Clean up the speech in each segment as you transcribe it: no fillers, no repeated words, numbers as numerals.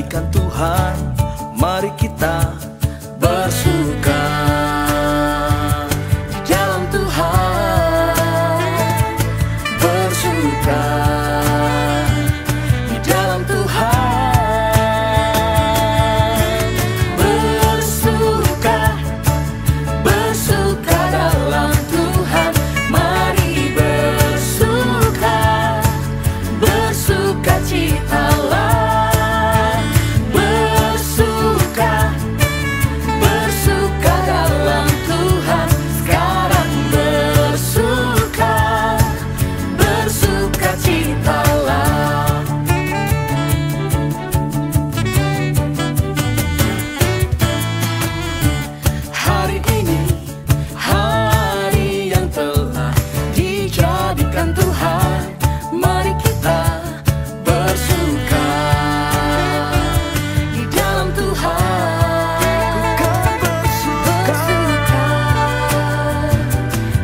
dijadikan Tuhan, mari kita bersuka di dalam Tuhan, bersuka di dalam Tuhan, bersuka, bersuka dalam Tuhan, mari bersuka, bersuka citalah, bersuka, bersuka dalam Tuhan, sekarang bersuka, bersuka citalah. Hari ini, hari yang telah dijadikan Tuhan, mari kita bersuka di dalam Tuhan, bersuka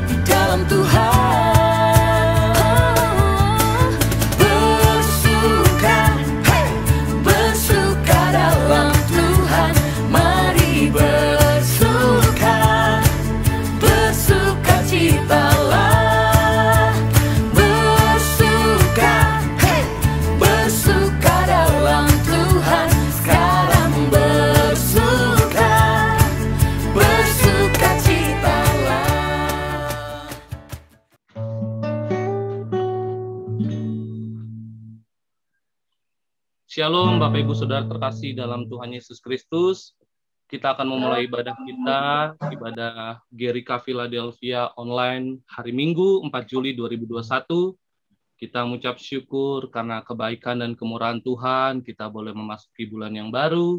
di dalam Tuhan, bersuka, bersuka dalam Tuhan, mari bersuka, bersuka citalah, bersuka, bersuka dalam Tuhan, sekarang bersuka, bersuka citalah. Shalom Bapak Ibu Saudara terkasih dalam Tuhan Yesus Kristus. Kita akan memulai ibadah kita, ibadah Gerika Philadelphia online hari Minggu 4 Juli 2021. Kita mengucap syukur karena kebaikan dan kemurahan Tuhan, kita boleh memasuki bulan yang baru,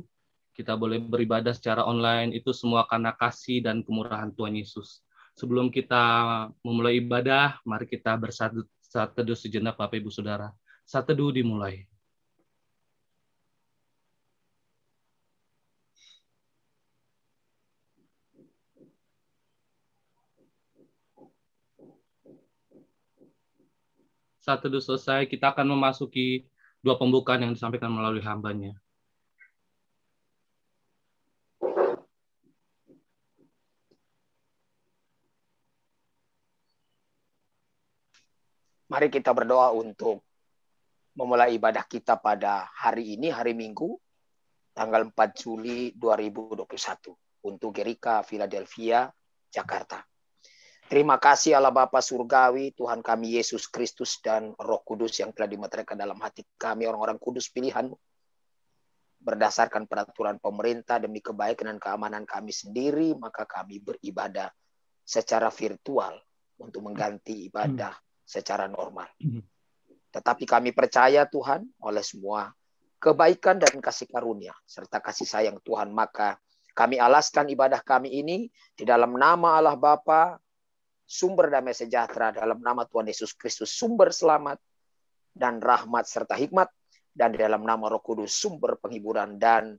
kita boleh beribadah secara online, itu semua karena kasih dan kemurahan Tuhan Yesus. Sebelum kita memulai ibadah, mari kita bersatu saat teduh sejenak Bapak Ibu Saudara. Saat teduh dimulai. Saat teduh selesai, kita akan memasuki dua pembukaan yang disampaikan melalui hambanya. Mari kita berdoa untuk memulai ibadah kita pada hari ini, hari Minggu, tanggal 4 Juli 2021, untuk Gerika Philadelphia, Jakarta. Terima kasih Allah Bapa Surgawi, Tuhan kami Yesus Kristus dan Roh Kudus yang telah dimeteraikan dalam hati kami, orang-orang kudus pilihan-Mu. Berdasarkan peraturan pemerintah demi kebaikan dan keamanan kami sendiri, maka kami beribadah secara virtual untuk mengganti ibadah secara normal. Tetapi kami percaya Tuhan, oleh semua kebaikan dan kasih karunia serta kasih sayang Tuhan, maka kami alaskan ibadah kami ini di dalam nama Allah Bapa, sumber damai sejahtera, dalam nama Tuhan Yesus Kristus, sumber selamat dan rahmat serta hikmat, dan di dalam nama Roh Kudus, sumber penghiburan dan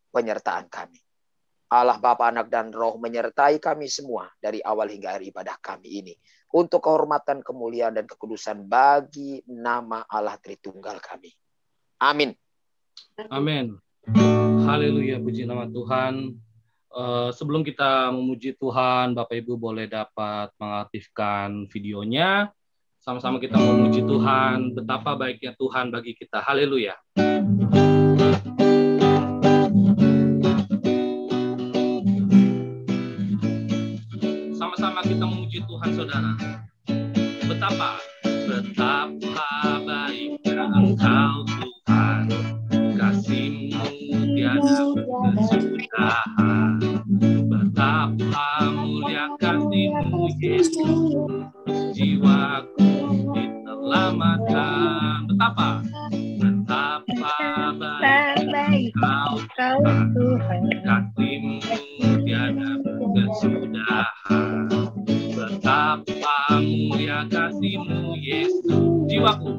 penyertaan kami. Allah Bapa, Anak, dan Roh menyertai kami semua dari awal hingga akhir ibadah kami ini, untuk kehormatan, kemuliaan, dan kekudusan bagi nama Allah Tritunggal kami. Amin. Amin. Haleluya, puji nama Tuhan. Sebelum kita memuji Tuhan, Bapak Ibu boleh dapat mengaktifkan videonya. Sama-sama kita memuji Tuhan, betapa baiknya Tuhan bagi kita. Haleluya. Sama-sama kita memuji Tuhan, saudara. Betapa baiknya Engkau Tuhan, kasih-Mu tiada berkesudahan. Betapa mulia kasih-Mu Yesus, jiwaku diselamatkan. Betapa baik Engkau Tuhan, kasih-Mu tiada berkesudahan. Betapa mulia kasih-Mu Yesus, jiwaku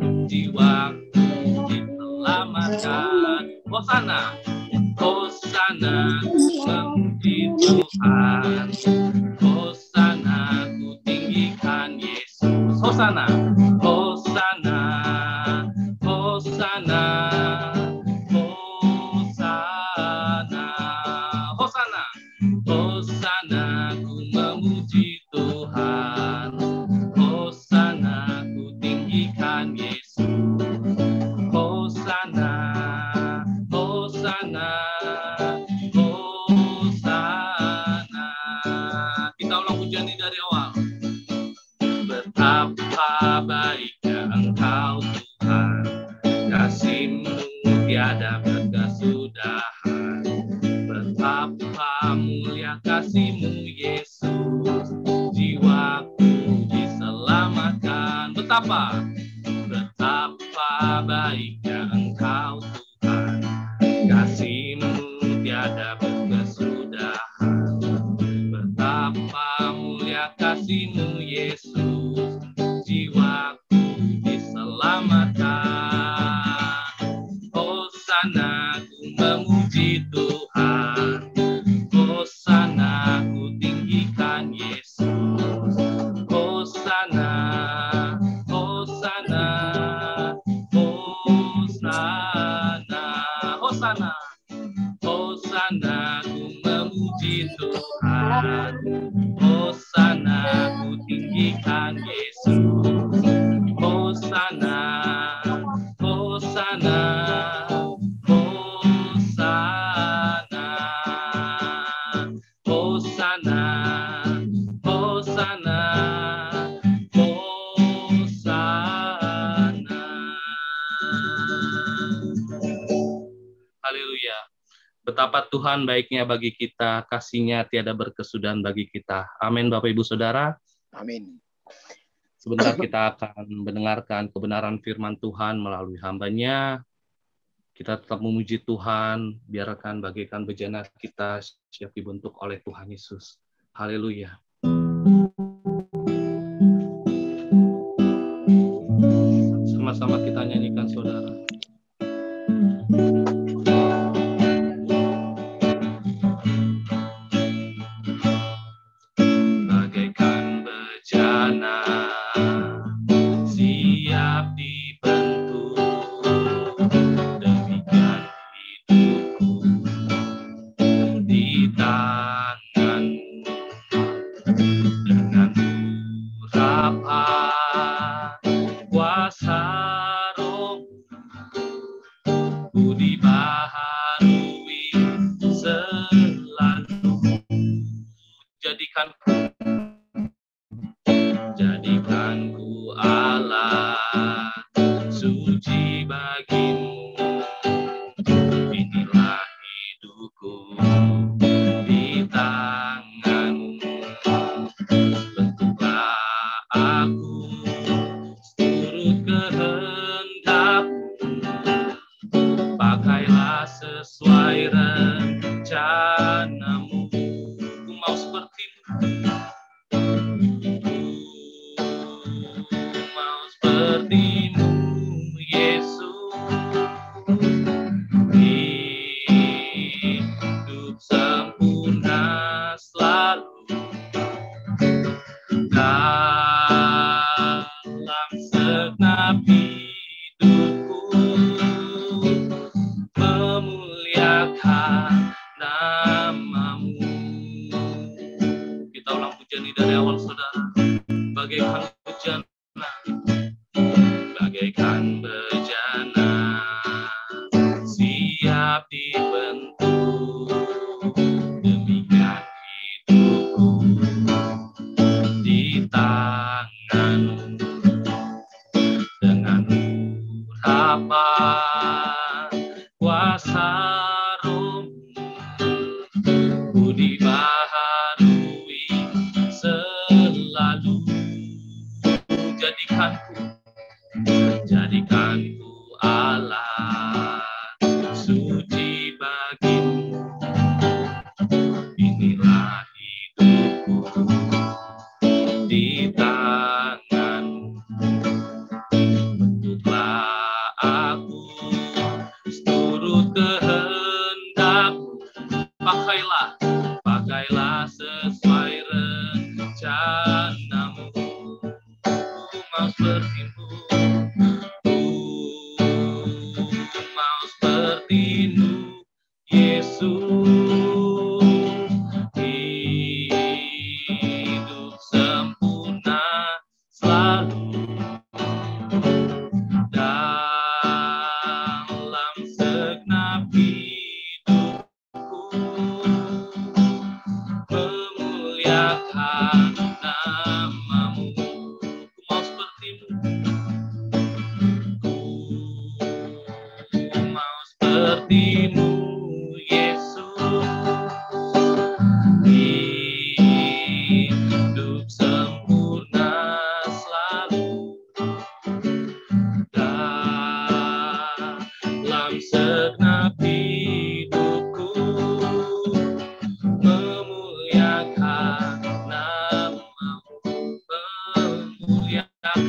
diselamatkan. Hosana, Hosana, memuji Tuhan. Hosana, ku tinggikan Yesus. Hosana, Hosana, Hosana, Hosana. Hosana. Kita ulang pujian ini dari awal. Betapa baiknya Engkau Tuhan, kasih-Mu tiada berkesudahan. Betapa mulia kasih-Mu Yesus, jiwaku diselamatkan. Betapa baiknya Engkau Tuhan, kasih-Mu tiada berkesudahan. Betapa mulia kasih-Mu Yesus, jiwaku diselamatkan. Hosana, ku memuji Tuhan. Hosana, ku tinggikan Yesus. Hosana, Hosana, Hosana, Hosana, Hosana, ku memuji Tuhan. Hosana, ku tinggikan Yesus. Hosana, Hosana, Hosana, Hosana, Hosana, Hosana. Haleluya. Betapa Tuhan baiknya bagi kita, kasih-Nya tiada berkesudahan bagi kita. Amin, Bapak Ibu Saudara. Amin. Sebentar kita akan mendengarkan kebenaran firman Tuhan melalui hamba-Nya. Kita tetap memuji Tuhan, biarkan bagaikan bejana kita siap dibentuk oleh Tuhan Yesus. Haleluya. Sama-sama kita nyanyikan, saudara. Bagaikan bejana siap dibentuk, demikian hidupku di tangan-Mu. Dengan urapan kuasa Roh, ku dibaharui selalu. Jadikanku alat suci bagi-Mu. Inilah hidupku di tangan-Mu. Bentuklah aku seturut kehendak-Mu. Pakailah sesuai rencana-Mu. Ku mau seperti-Mu. Seperti-Mu, Yesus, hidup sempurna selalu dalam segenap hidupku, memuliakan nama-Mu. Kita ulang pujian ini dari awal, saudara. Bagaikan hujan, bagaikan bejana siap dibentuk, demikian hidupku di tangan-Mu. Dengan urapan kuasa Roh-Mu, ku dibaharui selalu. Jadikanku alat suci bagi-Mu. Inilah hidupku di tangan-Mu. Bentuklah aku seturut kehendak-Mu. Pakailah sesuai rencana-Mu. Ku mau seperti-Mu. Ku mau seperti-Mu, Yesus. Hidup sempurna selalu dalam segenap hidupku, Yesus, hidup sempurna selalu dalam segenap hidupku, memuliakan namamu, memuliakan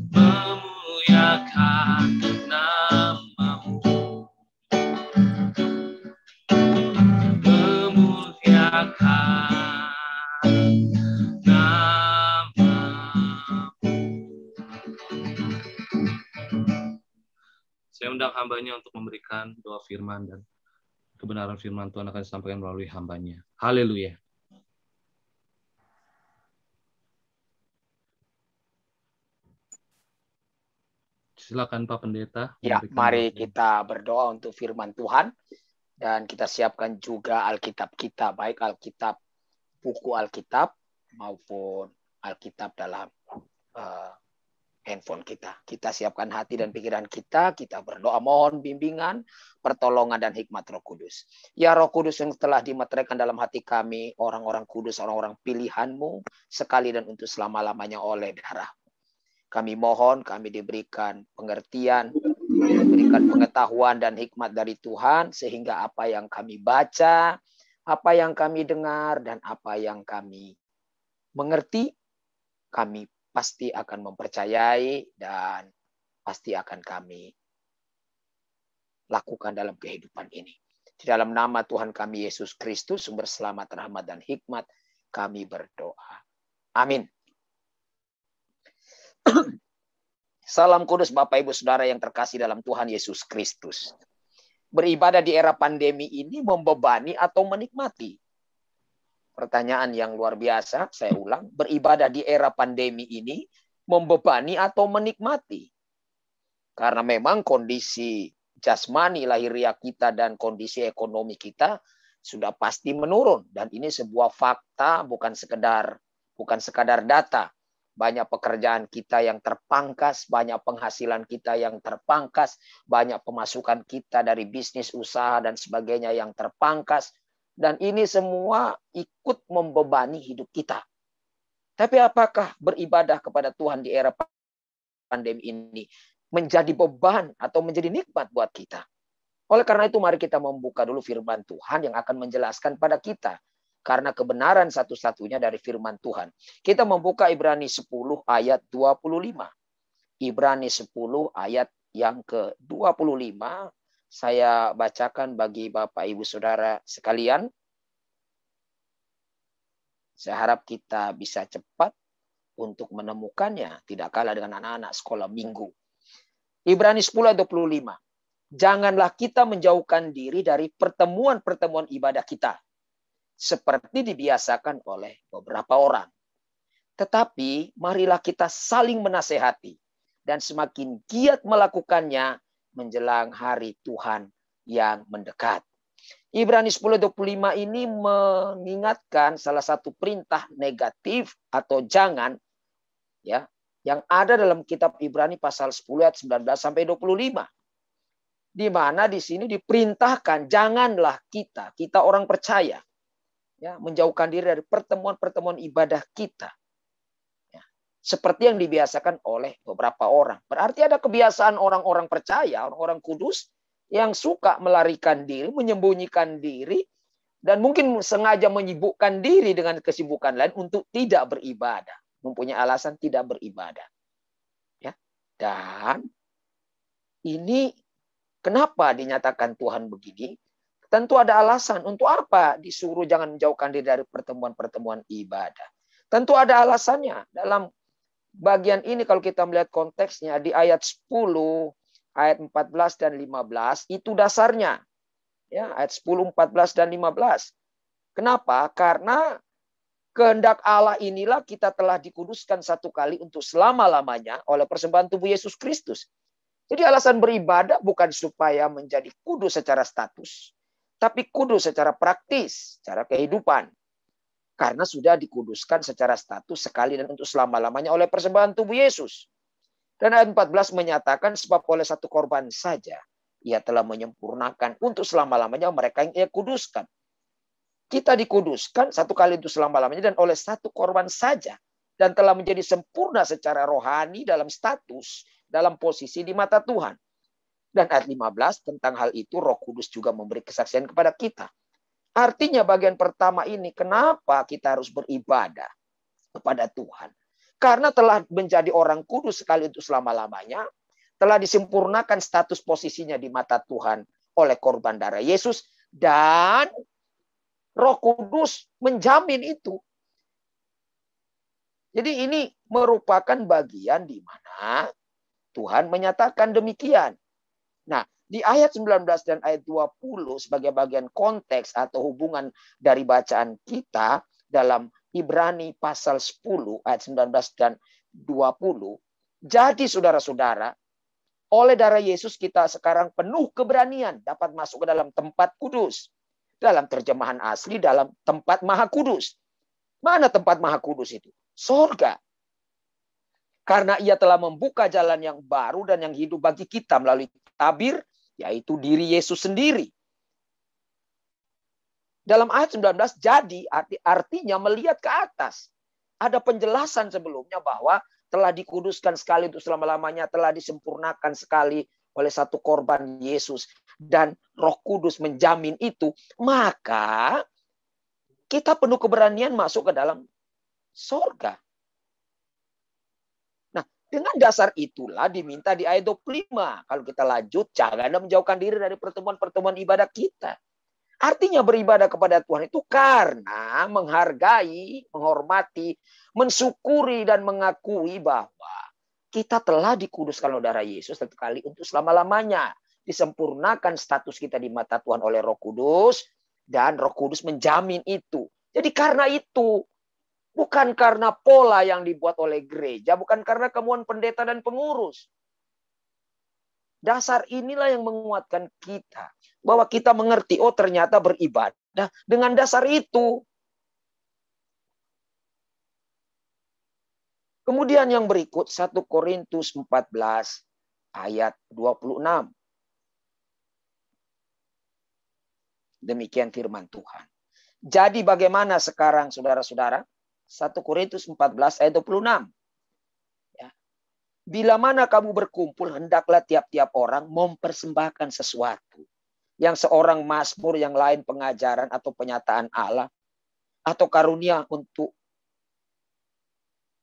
namamu, memuliakan namamu. Saya undang hambanya untuk memberikan doa firman, dan kebenaran firman Tuhan akan disampaikan melalui hambanya. Haleluya. Silakan Pak Pendeta. Ya, memberikan mari doa. kita berdoa untuk firman Tuhan. Dan kita siapkan juga Alkitab kita, baik Alkitab, buku Alkitab, maupun Alkitab dalam handphone kita. Kita siapkan hati dan pikiran kita berdoa mohon bimbingan, pertolongan, dan hikmat Roh Kudus. Ya Roh Kudus yang telah dimeteraikan dalam hati kami, orang-orang kudus, orang-orang pilihan-Mu, sekali dan untuk selama-lamanya oleh darah. Kami mohon, kami diberikan pengertian, diberikan pengetahuan dan hikmat dari Tuhan, sehingga apa yang kami baca, apa yang kami dengar, dan apa yang kami mengerti, kami pasti akan mempercayai dan pasti akan kami lakukan dalam kehidupan ini. Di dalam nama Tuhan kami Yesus Kristus, sumber selamat, rahmat, dan hikmat, kami berdoa. Amin. Salam kudus Bapak Ibu Saudara yang terkasih dalam Tuhan Yesus Kristus. Beribadah di era pandemi ini membebani atau menikmati? Pertanyaan yang luar biasa, saya ulang. Beribadah di era pandemi ini membebani atau menikmati? Karena memang kondisi jasmani lahiriah kita dan kondisi ekonomi kita sudah pasti menurun. Dan ini sebuah fakta, bukan sekadar data. Banyak pekerjaan kita yang terpangkas, banyak penghasilan kita yang terpangkas, banyak pemasukan kita dari bisnis, usaha, dan sebagainya yang terpangkas. Dan ini semua ikut membebani hidup kita. Tapi apakah beribadah kepada Tuhan di era pandemi ini menjadi beban atau menjadi nikmat buat kita? Oleh karena itu mari kita membuka dulu firman Tuhan yang akan menjelaskan pada kita. Karena kebenaran satu-satunya dari firman Tuhan. Kita membuka Ibrani 10 ayat 25. Ibrani 10 ayat yang ke-25. Saya bacakan bagi Bapak Ibu Saudara sekalian. Saya harap kita bisa cepat untuk menemukannya. Tidak kalah dengan anak-anak sekolah minggu. Ibrani 10 ayat 25. Janganlah kita menjauhkan diri dari pertemuan-pertemuan ibadah kita, seperti dibiasakan oleh beberapa orang. Tetapi marilah kita saling menasehati dan semakin giat melakukannya menjelang hari Tuhan yang mendekat. Ibrani 10:25 ini mengingatkan salah satu perintah negatif atau jangan ya yang ada dalam kitab Ibrani pasal 10 ayat 19 sampai 25. Di mana di sini diperintahkan janganlah kita orang percaya ya, menjauhkan diri dari pertemuan-pertemuan ibadah kita. Ya, seperti yang dibiasakan oleh beberapa orang. Berarti ada kebiasaan orang-orang percaya, orang-orang kudus, yang suka melarikan diri, menyembunyikan diri, dan mungkin sengaja menyibukkan diri dengan kesibukan lain untuk tidak beribadah. Mempunyai alasan tidak beribadah. Ya, dan ini kenapa dinyatakan Tuhan begini? Tentu ada alasan untuk apa disuruh jangan menjauhkan diri dari pertemuan-pertemuan ibadah. Tentu ada alasannya. Dalam bagian ini kalau kita melihat konteksnya di ayat 10, ayat 14 dan 15 itu dasarnya. Ya, ayat 10, 14 dan 15. Kenapa? Karena kehendak Allah inilah kita telah dikuduskan satu kali untuk selama-lamanya oleh persembahan tubuh Yesus Kristus. Jadi alasan beribadah bukan supaya menjadi kudus secara status, tapi kudus secara praktis, secara kehidupan. Karena sudah dikuduskan secara status sekali dan untuk selama-lamanya oleh persembahan tubuh Yesus. Dan ayat 14 menyatakan sebab oleh satu korban saja Ia telah menyempurnakan untuk selama-lamanya mereka yang ia kuduskan. Kita dikuduskan satu kali untuk selama-lamanya dan oleh satu korban saja. Dan telah menjadi sempurna secara rohani dalam status, dalam posisi di mata Tuhan. Dan ayat 15 tentang hal itu Roh Kudus juga memberi kesaksian kepada kita. Artinya bagian pertama ini, kenapa kita harus beribadah kepada Tuhan? Karena telah menjadi orang kudus sekali untuk selama-lamanya, telah disempurnakan status posisinya di mata Tuhan oleh korban darah Yesus, dan Roh Kudus menjamin itu. Jadi ini merupakan bagian di mana Tuhan menyatakan demikian. Nah, di ayat 19 dan ayat 20 sebagai bagian konteks atau hubungan dari bacaan kita dalam Ibrani pasal 10 ayat 19 dan 20. Jadi saudara-saudara, oleh darah Yesus kita sekarang penuh keberanian dapat masuk ke dalam tempat kudus. Dalam terjemahan asli, dalam tempat maha kudus. Mana tempat maha kudus itu? Surga. Karena ia telah membuka jalan yang baru dan yang hidup bagi kita melalui tabir, yaitu diri Yesus sendiri. Dalam ayat 19, jadi artinya melihat ke atas. Ada penjelasan sebelumnya bahwa telah dikuduskan sekali untuk selama-lamanya, telah disempurnakan sekali oleh satu korban Yesus. Dan Roh Kudus menjamin itu. Maka kita penuh keberanian masuk ke dalam surga. Nah, dengan dasar itulah diminta di ayat 25. Kalau kita lanjut, jangan menjauhkan diri dari pertemuan-pertemuan ibadah kita. Artinya beribadah kepada Tuhan itu karena menghargai, menghormati, mensyukuri dan mengakui bahwa kita telah dikuduskan oleh darah Yesus satu kali untuk selama-lamanya. Disempurnakan status kita di mata Tuhan oleh Roh Kudus, dan Roh Kudus menjamin itu. Jadi karena itu, bukan karena pola yang dibuat oleh gereja, bukan karena kemauan pendeta dan pengurus. Dasar inilah yang menguatkan kita. Bahwa kita mengerti, oh ternyata beribadah dengan dasar itu. Kemudian yang berikut 1 Korintus 14 ayat 26. Demikian firman Tuhan. Jadi bagaimana sekarang saudara-saudara? 1 Korintus 14 ayat 26. Ya. Bila mana kamu berkumpul, hendaklah tiap-tiap orang mempersembahkan sesuatu. Yang seorang mazmur, yang lain pengajaran atau penyataan Allah. Atau karunia untuk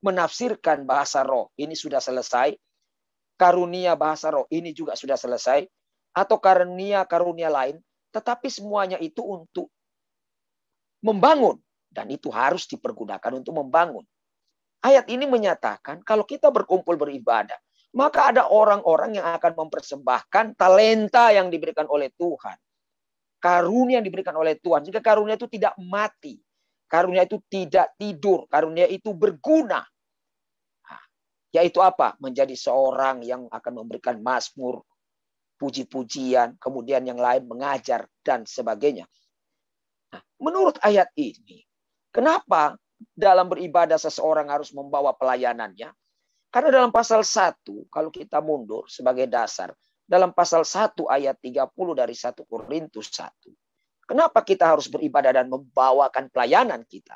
menafsirkan bahasa roh. Ini sudah selesai. Karunia bahasa roh ini juga sudah selesai. Atau karunia-karunia lain. Tetapi semuanya itu untuk membangun. Dan itu harus dipergunakan untuk membangun. Ayat ini menyatakan kalau kita berkumpul beribadah, maka ada orang-orang yang akan mempersembahkan talenta yang diberikan oleh Tuhan. Karunia yang diberikan oleh Tuhan. Jika karunia itu tidak mati. Karunia itu tidak tidur. Karunia itu berguna. Nah, yaitu apa? Menjadi seorang yang akan memberikan mazmur, puji-pujian, kemudian yang lain mengajar, dan sebagainya. Nah, menurut ayat ini, kenapa dalam beribadah seseorang harus membawa pelayanannya? Karena dalam pasal 1, kalau kita mundur sebagai dasar, dalam pasal 1 ayat 30 dari 1 Korintus 1. Kenapa kita harus beribadah dan membawakan pelayanan kita?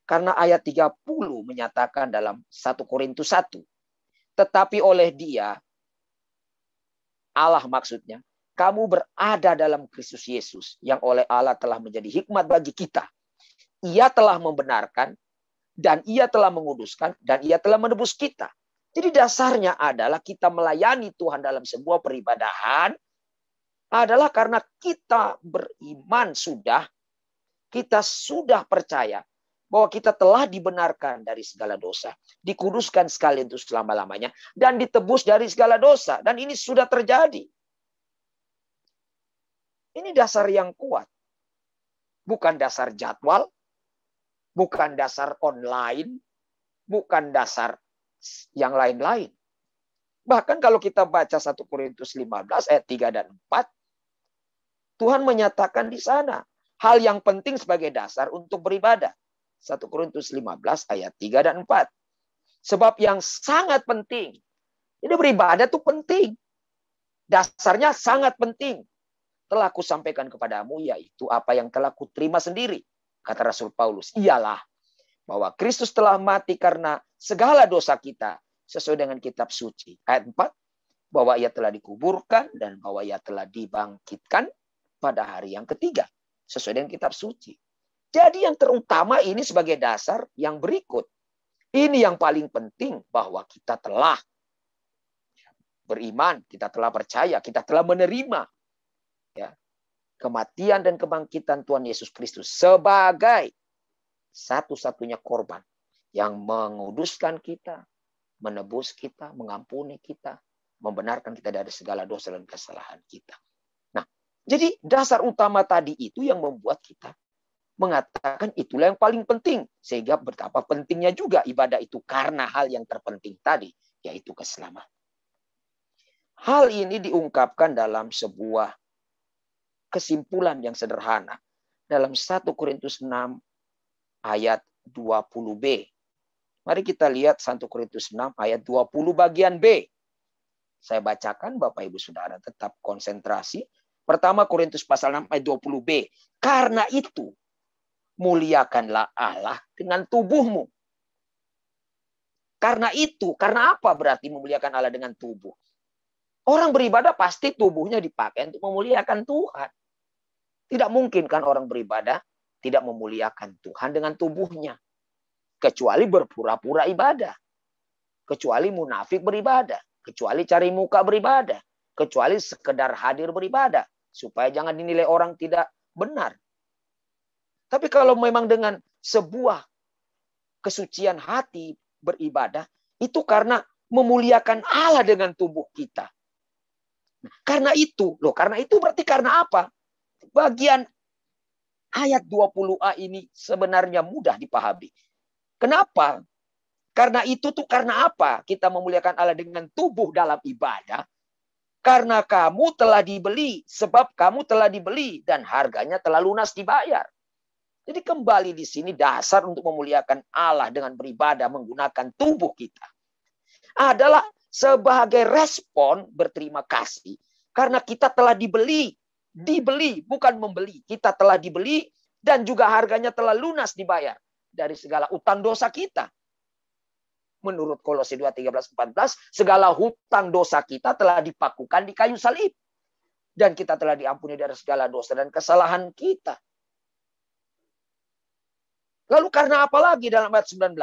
Karena ayat 30 menyatakan dalam 1 Korintus 1. Tetapi oleh Dia, Allah maksudnya, kamu berada dalam Kristus Yesus yang oleh Allah telah menjadi hikmat bagi kita. Ia telah membenarkan dan ia telah menguduskan dan ia telah menebus kita. Jadi dasarnya adalah kita melayani Tuhan dalam sebuah peribadahan adalah karena kita beriman kita sudah percaya bahwa kita telah dibenarkan dari segala dosa, dikuduskan sekali untuk selama-lamanya, dan ditebus dari segala dosa. Dan ini sudah terjadi. Ini dasar yang kuat. Bukan dasar jadwal, bukan dasar online, bukan dasar yang lain-lain. Bahkan kalau kita baca 1 Korintus 15 ayat 3 dan 4, Tuhan menyatakan di sana hal yang penting sebagai dasar untuk beribadah. 1 Korintus 15 ayat 3 dan 4. Sebab yang sangat penting. Ini beribadah itu penting. Dasarnya sangat penting. Telah kusampaikan kepadamu, yaitu apa yang telah kuterima sendiri. Kata Rasul Paulus, ialah bahwa Kristus telah mati karena segala dosa kita sesuai dengan kitab suci. Ayat 4, bahwa ia telah dikuburkan dan bahwa ia telah dibangkitkan pada hari yang ketiga sesuai dengan kitab suci. Jadi yang terutama ini sebagai dasar yang berikut. Ini yang paling penting, bahwa kita telah beriman, kita telah percaya, kita telah menerima ya, kematian dan kebangkitan Tuhan Yesus Kristus sebagai satu-satunya korban yang menguduskan kita, menebus kita, mengampuni kita, membenarkan kita dari segala dosa dan kesalahan kita. Nah, jadi dasar utama tadi itu yang membuat kita mengatakan itulah yang paling penting. Sehingga betapa pentingnya juga ibadah itu karena hal yang terpenting tadi, yaitu keselamatan. Hal ini diungkapkan dalam sebuah kesimpulan yang sederhana dalam 1 Korintus 6 ayat 20b. Mari kita lihat 1 Korintus 6 ayat 20 bagian B. Saya bacakan, Bapak Ibu Saudara tetap konsentrasi. Pertama Korintus pasal 6 ayat 20b. Karena itu muliakanlah Allah dengan tubuhmu. Karena itu, karena apa berarti memuliakan Allah dengan tubuh? Orang beribadah pasti tubuhnya dipakai untuk memuliakan Tuhan. Tidak mungkin kan orang beribadah tidak memuliakan Tuhan dengan tubuhnya. Kecuali berpura-pura ibadah. Kecuali munafik beribadah. Kecuali cari muka beribadah. Kecuali sekedar hadir beribadah. Supaya jangan dinilai orang tidak benar. Tapi kalau memang dengan sebuah kesucian hati beribadah, itu karena memuliakan Allah dengan tubuh kita. Karena itu berarti karena apa? Bagian ayat 20a ini sebenarnya mudah dipahami. Kenapa? Karena itu tuh karena apa? Kita memuliakan Allah dengan tubuh dalam ibadah. Karena kamu telah dibeli, sebab kamu telah dibeli dan harganya telah lunas dibayar. Jadi kembali di sini dasar untuk memuliakan Allah dengan beribadah menggunakan tubuh kita adalah sebagai respon berterima kasih karena kita telah dibeli, bukan membeli. Kita telah dibeli dan juga harganya telah lunas dibayar dari segala utang dosa kita. Menurut Kolose 2:13-14, segala hutang dosa kita telah dipakukan di kayu salib dan kita telah diampuni dari segala dosa dan kesalahan kita. Lalu karena apa lagi dalam ayat 19?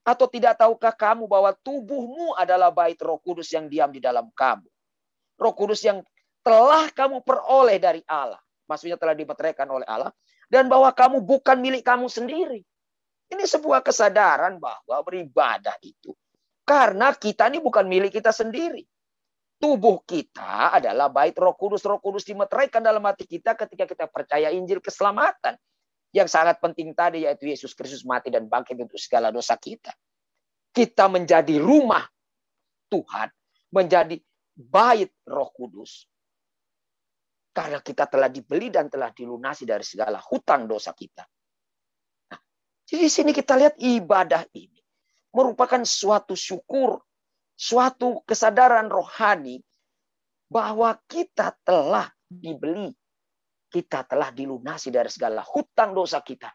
Atau tidak tahukah kamu bahwa tubuhmu adalah bait Roh Kudus yang diam di dalam kamu? Roh Kudus yang telah kamu peroleh dari Allah. Maksudnya telah dimeteraikan oleh Allah. Dan bahwa kamu bukan milik kamu sendiri. Ini sebuah kesadaran bahwa beribadah itu. Karena kita ini bukan milik kita sendiri. Tubuh kita adalah bait Roh Kudus. Roh Kudus dimeteraikan dalam hati kita ketika kita percaya Injil keselamatan. Yang sangat penting tadi yaitu Yesus Kristus mati dan bangkit untuk segala dosa kita. Kita menjadi rumah Tuhan. Menjadi bait Roh Kudus. Karena kita telah dibeli dan telah dilunasi dari segala hutang dosa kita. Nah, jadi di sini kita lihat ibadah ini merupakan suatu syukur. Suatu kesadaran rohani bahwa kita telah dibeli. Kita telah dilunasi dari segala hutang dosa kita.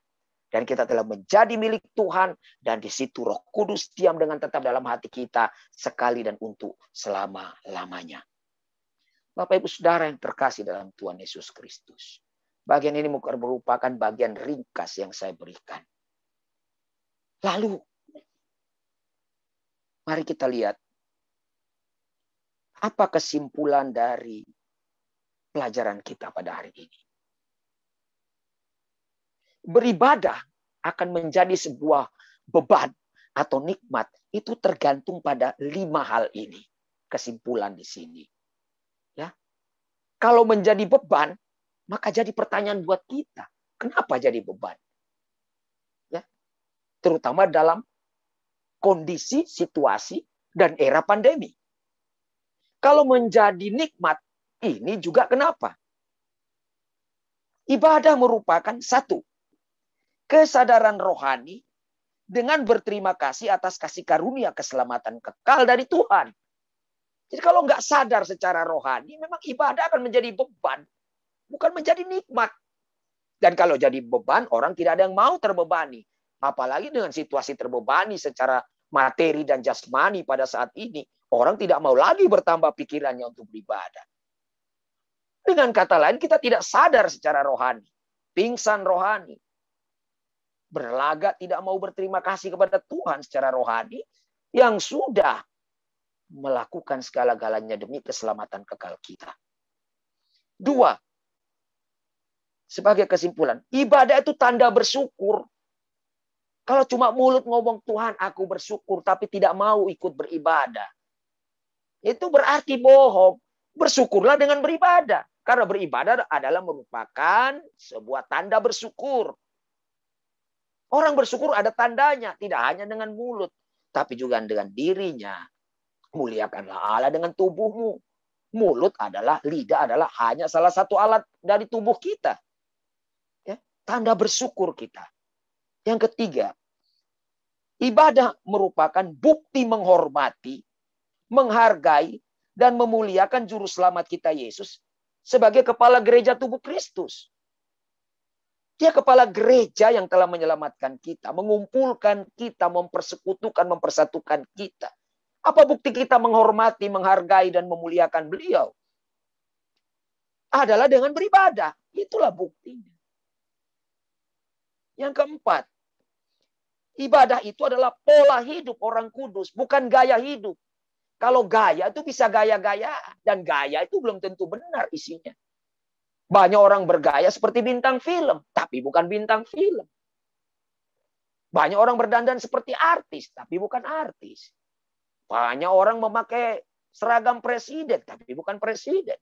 Dan kita telah menjadi milik Tuhan. Dan di situ Roh Kudus diam dengan tetap dalam hati kita. Sekali dan untuk selama-lamanya. Bapak Ibu Saudara yang terkasih dalam Tuhan Yesus Kristus. Bagian ini merupakan bagian ringkas yang saya berikan. Lalu. Mari kita lihat. Apa kesimpulan dari pelajaran kita pada hari ini? Beribadah akan menjadi sebuah beban atau nikmat. Itu tergantung pada 5 hal ini. Kesimpulan di sini. Ya. Kalau menjadi beban, maka jadi pertanyaan buat kita. Kenapa jadi beban? Ya. Terutama dalam kondisi, situasi, dan era pandemi. Kalau menjadi nikmat, ini juga kenapa? Ibadah merupakan satu. Kesadaran rohani dengan berterima kasih atas kasih karunia keselamatan kekal dari Tuhan. Jadi kalau nggak sadar secara rohani, memang ibadah akan menjadi beban, bukan menjadi nikmat. Dan kalau jadi beban, orang tidak ada yang mau terbebani. Apalagi dengan situasi terbebani secara materi dan jasmani pada saat ini. Orang tidak mau lagi bertambah pikirannya untuk beribadah. Dengan kata lain, kita tidak sadar secara rohani. Pingsan rohani. Berlagak tidak mau berterima kasih kepada Tuhan secara rohani. Yang sudah melakukan segala-galanya demi keselamatan kekal kita. 2. Sebagai kesimpulan, ibadah itu tanda bersyukur. Kalau cuma mulut ngomong Tuhan aku bersyukur tapi tidak mau ikut beribadah, itu berarti bohong. Bersyukurlah dengan beribadah. Karena beribadah adalah merupakan sebuah tanda bersyukur. Orang bersyukur ada tandanya, tidak hanya dengan mulut, tapi juga dengan dirinya. Muliakanlah Allah dengan tubuhmu. Mulut adalah, lidah adalah hanya salah satu alat dari tubuh kita. Ya, tanda bersyukur kita. Yang ketiga, ibadah merupakan bukti menghormati, menghargai, dan memuliakan juru selamat kita Yesus sebagai kepala gereja tubuh Kristus. Dia kepala gereja yang telah menyelamatkan kita, mengumpulkan kita, mempersekutukan, mempersatukan kita. Apa bukti kita menghormati, menghargai, dan memuliakan beliau? Adalah dengan beribadah. Itulah buktinya. Yang keempat, ibadah itu adalah pola hidup orang kudus, bukan gaya hidup. Kalau gaya itu bisa gaya-gayaan. Dan gaya itu belum tentu benar isinya. Banyak orang bergaya seperti bintang film, tapi bukan bintang film. Banyak orang berdandan seperti artis, tapi bukan artis. Banyak orang memakai seragam presiden, tapi bukan presiden.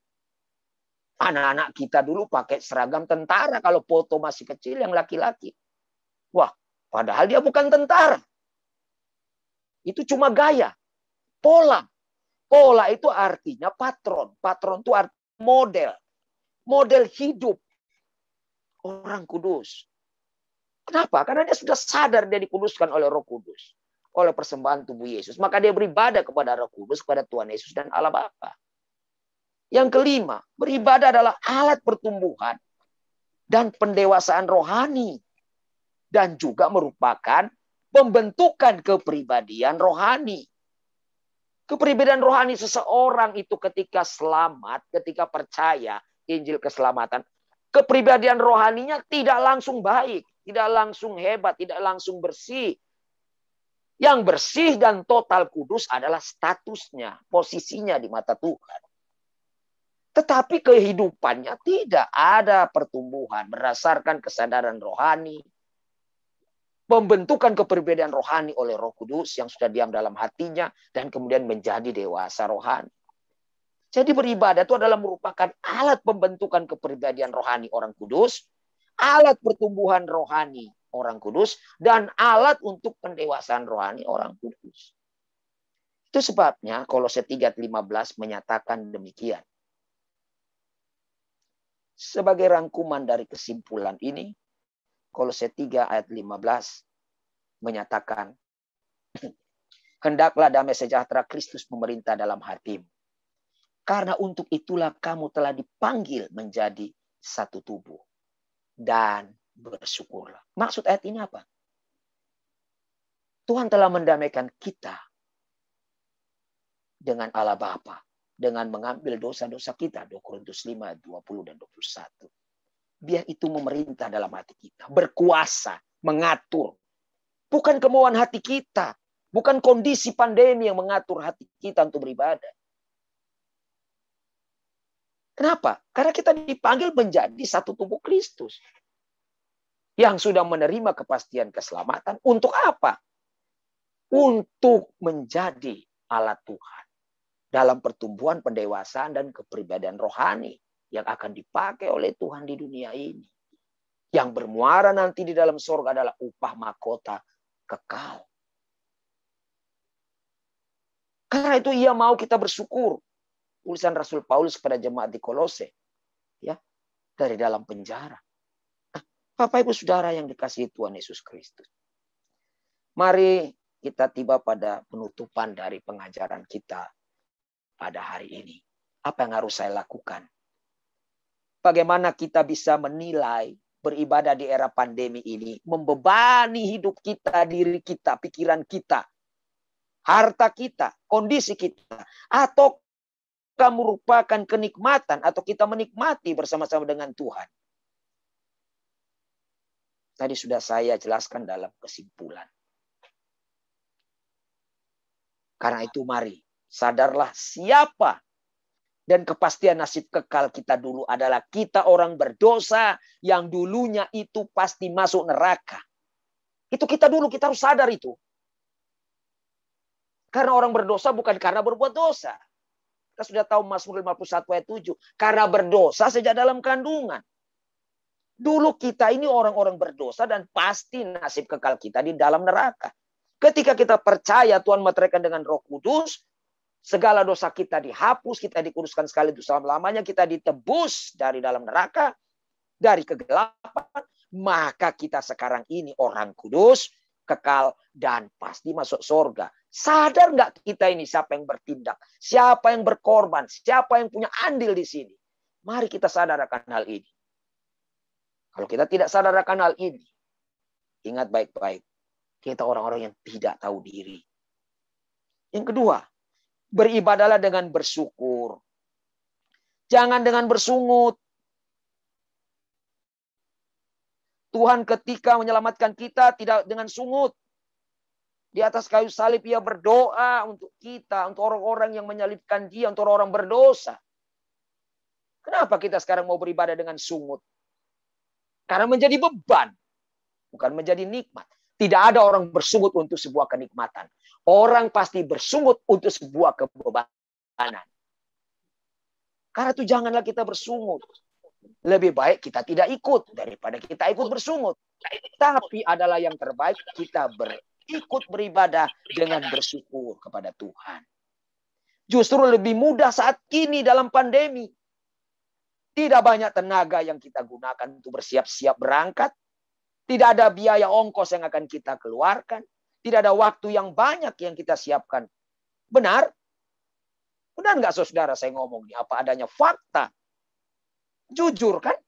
Anak-anak kita dulu pakai seragam tentara kalau foto masih kecil yang laki-laki. Wah, padahal dia bukan tentara. Itu cuma gaya. Pola. Pola itu artinya patron. Patron itu artinya model. Model hidup orang kudus. Kenapa? Karena dia sudah sadar dia dikuduskan oleh Roh Kudus. Oleh persembahan tubuh Yesus. Maka dia beribadah kepada Roh Kudus, kepada Tuhan Yesus dan Allah Bapa. Yang kelima, beribadah adalah alat pertumbuhan dan pendewasaan rohani. Dan juga merupakan pembentukan kepribadian rohani. Kepribadian rohani seseorang itu ketika selamat, ketika percaya Injil keselamatan, kepribadian rohaninya tidak langsung baik, tidak langsung hebat, tidak langsung bersih. Yang bersih dan total kudus adalah statusnya, posisinya di mata Tuhan. Tetapi kehidupannya tidak ada pertumbuhan berdasarkan kesadaran rohani, pembentukan kepribadian rohani oleh Roh Kudus yang sudah diam dalam hatinya dan kemudian menjadi dewasa rohani. Jadi beribadah itu adalah merupakan alat pembentukan kepribadian rohani orang kudus, alat pertumbuhan rohani orang kudus, dan alat untuk pendewasaan rohani orang kudus. Itu sebabnya Kolose 3:15 menyatakan demikian. Sebagai rangkuman dari kesimpulan ini, Kolose 3 ayat 15 menyatakan, hendaklah damai sejahtera Kristus memerintah dalam hatimu. Karena untuk itulah kamu telah dipanggil menjadi satu tubuh. Dan bersyukurlah. Maksud ayat ini apa? Tuhan telah mendamaikan kita dengan Allah Bapa. Dengan mengambil dosa-dosa kita. 2 Korintus 5, 20 dan 21. Biar itu memerintah dalam hati kita. Berkuasa, mengatur. Bukan kemauan hati kita. Bukan kondisi pandemi yang mengatur hati kita untuk beribadah. Kenapa? Karena kita dipanggil menjadi satu tubuh Kristus. Yang sudah menerima kepastian keselamatan. Untuk apa? Untuk menjadi alat Tuhan. Dalam pertumbuhan pendewasaan dan kepribadian rohani. Yang akan dipakai oleh Tuhan di dunia ini. Yang bermuara nanti di dalam surga adalah upah mahkota kekal. Karena itu ia mau kita bersyukur. Tulisan Rasul Paulus kepada jemaat di Kolose. Ya, dari dalam penjara. Nah, Bapak Ibu Saudara yang dikasihi Tuhan Yesus Kristus. Mari kita tiba pada penutupan dari pengajaran kita pada hari ini. Apa yang harus saya lakukan? Bagaimana kita bisa menilai beribadah di era pandemi ini membebani hidup kita, diri kita, pikiran kita, harta kita, kondisi kita, atau merupakan kenikmatan atau kita menikmati bersama-sama dengan Tuhan. Tadi sudah saya jelaskan dalam kesimpulan. Karena itu mari sadarlah siapa dan kepastian nasib kekal kita dulu adalah kita orang berdosa yang dulunya itu pasti masuk neraka. Itu kita dulu, kita harus sadar itu. Karena orang berdosa bukan karena berbuat dosa. Kita sudah tahu Mazmur 51 ayat 7. Karena berdosa sejak dalam kandungan. Dulu kita ini orang-orang berdosa dan pasti nasib kekal kita di dalam neraka. Ketika kita percaya Tuhan meteraikan dengan Roh Kudus, segala dosa kita dihapus, kita dikuduskan sekaligus selama-lamanya, kita ditebus dari dalam neraka, dari kegelapan, maka kita sekarang ini orang kudus, kekal, dan pasti masuk surga. Sadar nggak kita ini siapa yang bertindak, siapa yang berkorban, siapa yang punya andil di sini? Mari kita sadar akan hal ini. Kalau kita tidak sadar akan hal ini, ingat baik-baik, kita orang-orang yang tidak tahu diri. Yang kedua, beribadahlah dengan bersyukur. Jangan dengan bersungut. Tuhan ketika menyelamatkan kita tidak dengan sungut. Di atas kayu salib ia berdoa untuk kita, untuk orang-orang yang menyalibkan dia, untuk orang-orang berdosa. Kenapa kita sekarang mau beribadah dengan sungut? Karena menjadi beban, bukan menjadi nikmat. Tidak ada orang bersungut untuk sebuah kenikmatan. Orang pasti bersungut untuk sebuah kebebanan. Karena itu janganlah kita bersungut. Lebih baik kita tidak ikut daripada kita ikut bersungut. Tapi adalah yang terbaik kita ikut beribadah dengan bersyukur kepada Tuhan. Justru lebih mudah saat ini dalam pandemi. Tidak banyak tenaga yang kita gunakan untuk bersiap-siap berangkat. Tidak ada biaya ongkos yang akan kita keluarkan. Tidak ada waktu yang banyak yang kita siapkan. Benar? Benar nggak saudara saya ngomong ini? Apa adanya fakta? Jujur kan?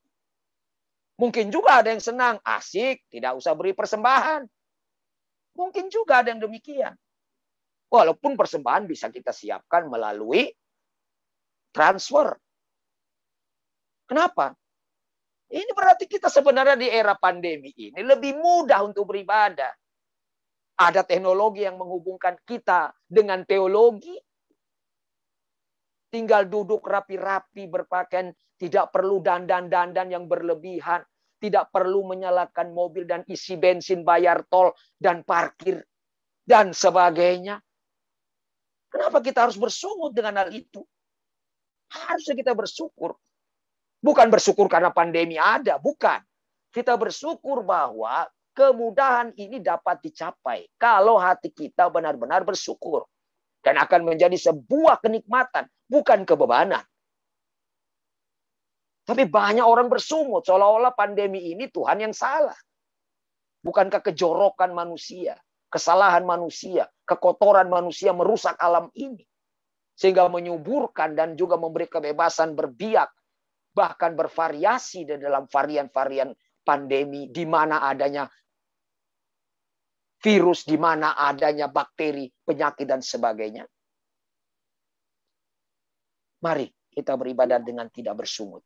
Mungkin juga ada yang senang, asik, tidak usah beri persembahan. Mungkin juga ada yang demikian. Walaupun persembahan bisa kita siapkan melalui transfer. Kenapa? Ini berarti kita sebenarnya di era pandemi ini lebih mudah untuk beribadah. Ada teknologi yang menghubungkan kita dengan teologi. Tinggal duduk rapi-rapi berpakaian. Tidak perlu dandan-dandan yang berlebihan. Tidak perlu menyalakan mobil dan isi bensin, bayar tol dan parkir. Dan sebagainya. Kenapa kita harus bersungut dengan hal itu? Harusnya kita bersyukur. Bukan bersyukur karena pandemi ada. Bukan. Kita bersyukur bahwa kemudahan ini dapat dicapai. Kalau hati kita benar-benar bersyukur. Dan akan menjadi sebuah kenikmatan. Bukan kebebanan. Tapi banyak orang bersungut. Seolah-olah pandemi ini Tuhan yang salah. Bukankah kejorokan manusia. Kesalahan manusia. Kekotoran manusia merusak alam ini. Sehingga menyuburkan dan juga memberi kebebasan berbiak. Bahkan bervariasi di dalam varian-varian pandemi. Di mana adanya virus, di mana adanya bakteri, penyakit dan sebagainya. Mari kita beribadah dengan tidak bersungut.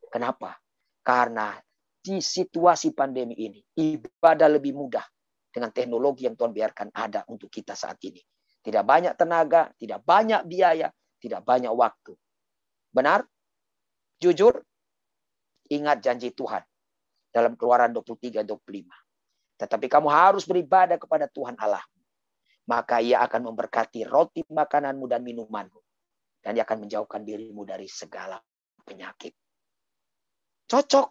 Kenapa? Karena di situasi pandemi ini, ibadah lebih mudah dengan teknologi yang Tuhan biarkan ada untuk kita saat ini. Tidak banyak tenaga, tidak banyak biaya, tidak banyak waktu. Benar? Jujur? Ingat janji Tuhan dalam Keluaran 23-25. Tetapi kamu harus beribadah kepada Tuhan Allah. Maka ia akan memberkati roti makananmu dan minumanmu. Dan dia akan menjauhkan dirimu dari segala penyakit. Cocok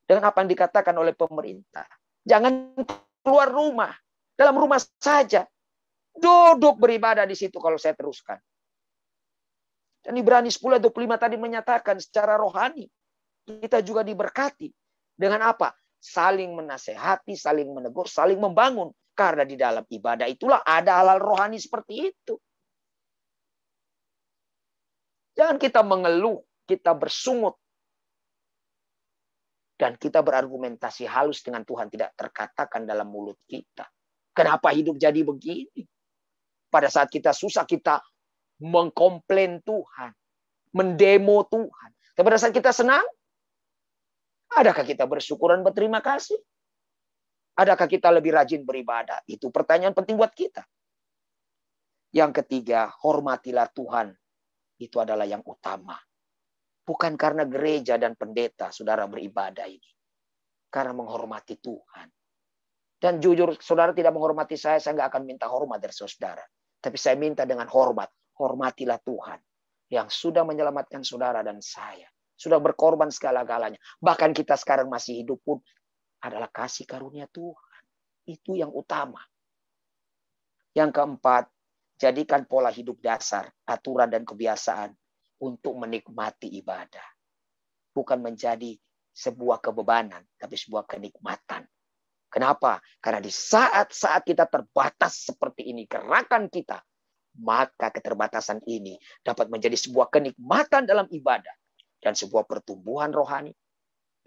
dengan apa yang dikatakan oleh pemerintah. Jangan keluar rumah. Dalam rumah saja. Duduk beribadah di situ kalau saya teruskan. Dan Ibrani 10-25 tadi menyatakan secara rohani. Kita juga diberkati. Dengan apa? Saling menasehati, saling menegur, saling membangun. Karena di dalam ibadah itulah ada hal-hal rohani seperti itu. Jangan kita mengeluh, kita bersungut, dan kita berargumentasi halus dengan Tuhan tidak terkatakan dalam mulut kita. Kenapa hidup jadi begini? Pada saat kita susah, kita mengkomplain Tuhan, mendemo Tuhan. Tapi pada saat kita senang, adakah kita bersyukur dan berterima kasih? Adakah kita lebih rajin beribadah? Itu pertanyaan penting buat kita. Yang ketiga, hormatilah Tuhan. Itu adalah yang utama. Bukan karena gereja dan pendeta saudara beribadah ini. Karena menghormati Tuhan. Dan jujur saudara tidak menghormati saya nggak akan minta hormat dari saudara. Tapi saya minta dengan hormat. Hormatilah Tuhan. Yang sudah menyelamatkan saudara dan saya. Sudah berkorban segala-galanya. Bahkan kita sekarang masih hidup pun adalah kasih karunia Tuhan. Itu yang utama. Yang keempat, jadikan pola hidup dasar, aturan dan kebiasaan untuk menikmati ibadah. Bukan menjadi sebuah kebebanan, tapi sebuah kenikmatan. Kenapa? Karena di saat-saat kita terbatas seperti ini, gerakan kita, maka keterbatasan ini dapat menjadi sebuah kenikmatan dalam ibadah. Dan sebuah pertumbuhan rohani,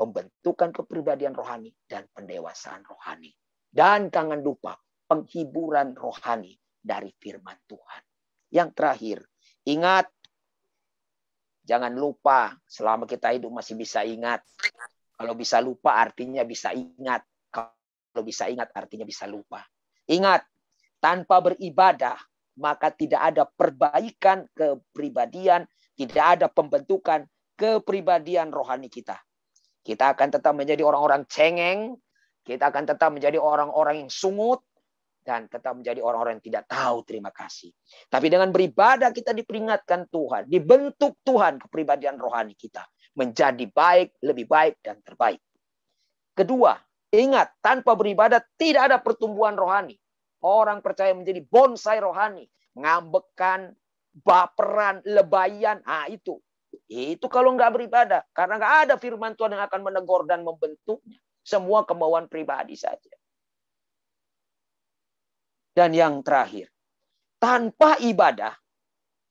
pembentukan kepribadian rohani, dan pendewasaan rohani. Dan jangan lupa, penghiburan rohani dari firman Tuhan. Yang terakhir, ingat, jangan lupa selama kita hidup masih bisa ingat. Kalau bisa lupa artinya bisa ingat. Kalau bisa ingat artinya bisa lupa. Ingat, tanpa beribadah maka tidak ada perbaikan kepribadian, tidak ada pembentukan kepribadian rohani kita. Kita akan tetap menjadi orang-orang cengeng, kita akan tetap menjadi orang-orang yang sungut, dan tetap menjadi orang-orang yang tidak tahu terima kasih. Tapi dengan beribadah kita diperingatkan Tuhan, dibentuk Tuhan kepribadian rohani kita. Menjadi baik, lebih baik, dan terbaik. Kedua, ingat, tanpa beribadah tidak ada pertumbuhan rohani. Orang percaya menjadi bonsai rohani. Ngambekan, baperan, lebayan. Nah itu. Itu kalau nggak beribadah. Karena nggak ada firman Tuhan yang akan menegur dan membentuknya. Semua kemauan pribadi saja. Dan yang terakhir. Tanpa ibadah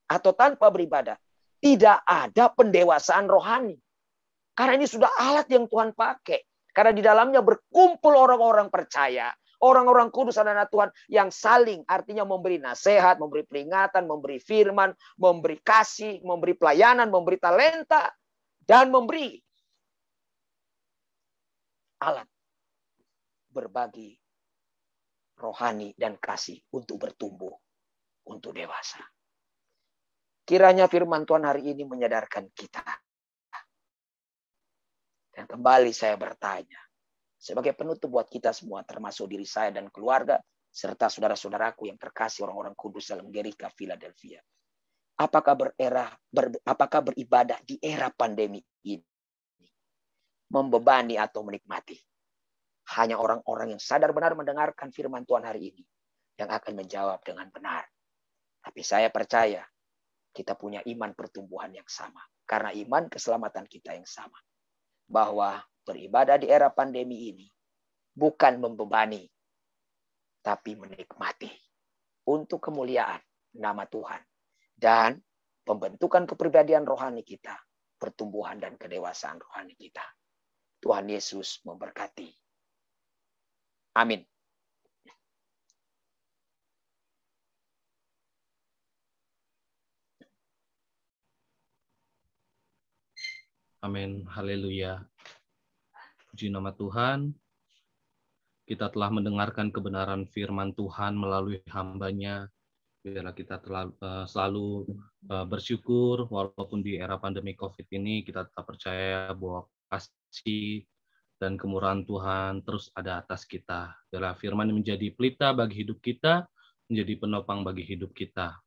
atau tanpa beribadah. Tidak ada pendewasaan rohani. Karena ini sudah alat yang Tuhan pakai. Karena di dalamnya berkumpul orang-orang percaya. Orang-orang kudus anak-anak Tuhan yang saling artinya memberi nasihat, memberi peringatan, memberi firman, memberi kasih, memberi pelayanan, memberi talenta, dan memberi alat berbagi rohani dan kasih untuk bertumbuh, untuk dewasa. Kiranya firman Tuhan hari ini menyadarkan kita. Dan kembali saya bertanya, sebagai penutup buat kita semua, termasuk diri saya dan keluarga, serta saudara-saudaraku yang terkasih orang-orang kudus dalam GERIKA Philadelphia. Apakah beribadah di era pandemi ini membebani atau menikmati? Hanya orang-orang yang sadar benar mendengarkan firman Tuhan hari ini yang akan menjawab dengan benar. Tapi saya percaya kita punya iman pertumbuhan yang sama. Karena iman keselamatan kita yang sama. Bahwa beribadah di era pandemi ini bukan membebani, tapi menikmati untuk kemuliaan nama Tuhan dan pembentukan kepribadian rohani kita, pertumbuhan dan kedewasaan rohani kita. Tuhan Yesus memberkati. Amin. Amin. Haleluya. Puji nama Tuhan. Kita telah mendengarkan kebenaran firman Tuhan melalui hamba-Nya. Biarlah kita selalu bersyukur walaupun di era pandemi COVID ini kita tetap percaya bahwa kasih dan kemurahan Tuhan terus ada atas kita. Biarlah firman menjadi pelita bagi hidup kita, menjadi penopang bagi hidup kita.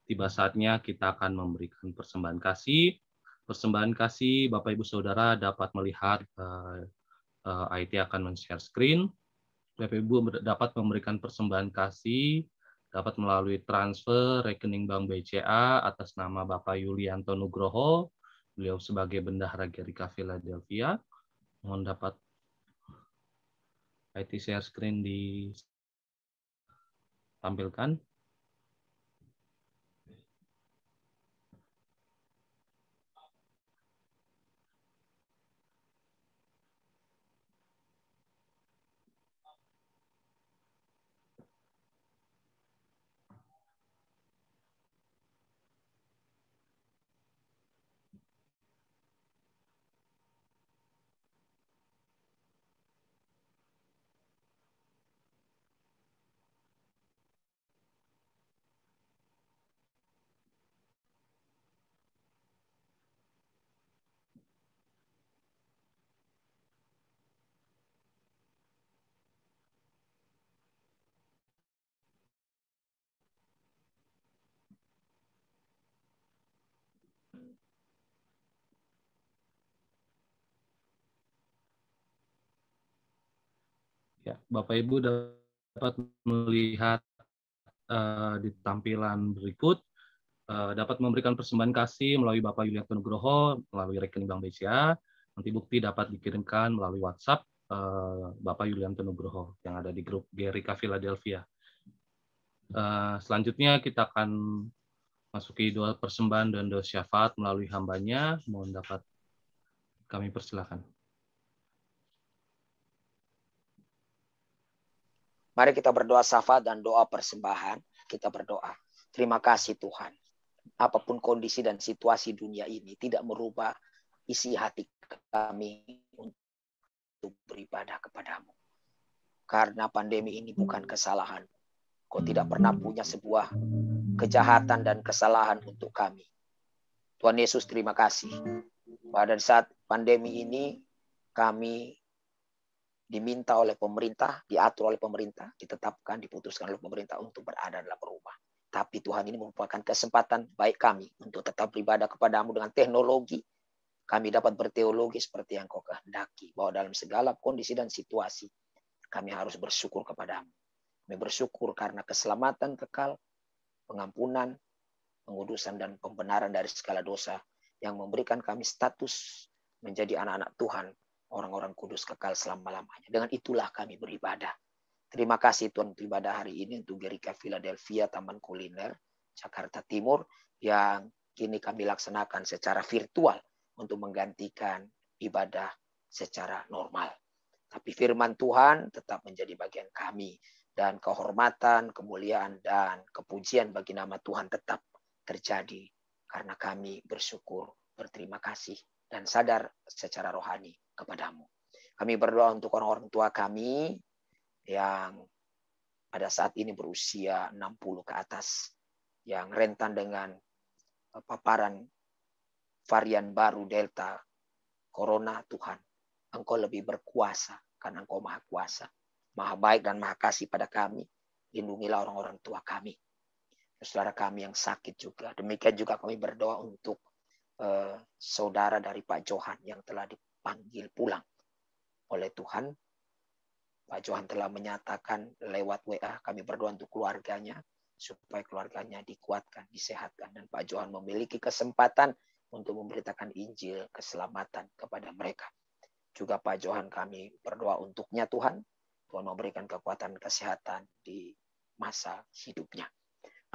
Tiba saatnya kita akan memberikan persembahan kasih. Persembahan kasih, Bapak Ibu Saudara dapat melihat IT akan men-share screen. Bapak Ibu dapat memberikan persembahan kasih, dapat melalui transfer rekening Bank BCA atas nama Bapak Yulianto Nugroho, beliau sebagai Bendahara GERIKA Philadelphia. Mohon dapat IT share screen ditampilkan. Ya, Bapak Ibu dapat melihat di tampilan berikut, dapat memberikan persembahan kasih melalui Bapak Yulianto Nugroho melalui rekening Bank BCA. Nanti bukti dapat dikirimkan melalui WhatsApp Bapak Yulianto Nugroho yang ada di grup Gerika Philadelphia. Selanjutnya kita akan masuki doa persembahan dan doa syafaat melalui hambanya. Mohon dapat kami persilakan. Mari kita berdoa syafaat dan doa persembahan. Kita berdoa. Terima kasih Tuhan. Apapun kondisi dan situasi dunia ini tidak merubah isi hati kami untuk beribadah kepadamu. Karena pandemi ini bukan kesalahan. Kau tidak pernah punya sebuah kejahatan dan kesalahan untuk kami. Tuhan Yesus, terima kasih. Pada saat pandemi ini kami diminta oleh pemerintah, diatur oleh pemerintah, ditetapkan, diputuskan oleh pemerintah untuk berada dalam rumah. Tapi Tuhan ini merupakan kesempatan baik kami untuk tetap beribadah kepadamu dengan teknologi. Kami dapat berteologi seperti yang kau kehendaki. Bahwa dalam segala kondisi dan situasi, kami harus bersyukur kepadamu. Kami bersyukur karena keselamatan kekal, pengampunan, pengudusan, dan pembenaran dari segala dosa yang memberikan kami status menjadi anak-anak Tuhan, orang-orang kudus kekal selama-lamanya. Dengan itulah kami beribadah. Terima kasih Tuhan untuk ibadah hari ini untuk Gerika Philadelphia Taman Kuliner Jakarta Timur yang kini kami laksanakan secara virtual untuk menggantikan ibadah secara normal. Tapi firman Tuhan tetap menjadi bagian kami dan kehormatan, kemuliaan, dan kepujian bagi nama Tuhan tetap terjadi karena kami bersyukur, berterima kasih, dan sadar secara rohani kepadamu. Kami berdoa untuk orang-orang tua kami yang pada saat ini berusia 60 ke atas, yang rentan dengan paparan varian baru Delta Corona. Tuhan, Engkau lebih berkuasa karena Engkau Maha Kuasa, Maha baik dan Maha kasih pada kami. Lindungilah orang-orang tua kami, saudara kami yang sakit juga. Demikian juga kami berdoa untuk saudara dari Pak Johan yang telah dipanggil pulang oleh Tuhan. Pak Johan telah menyatakan lewat WA, kami berdoa untuk keluarganya, supaya keluarganya dikuatkan, disehatkan. Dan Pak Johan memiliki kesempatan untuk memberitakan Injil keselamatan kepada mereka. Juga Pak Johan kami berdoa untuknya Tuhan. Tuhan memberikan kekuatan kesehatan di masa hidupnya.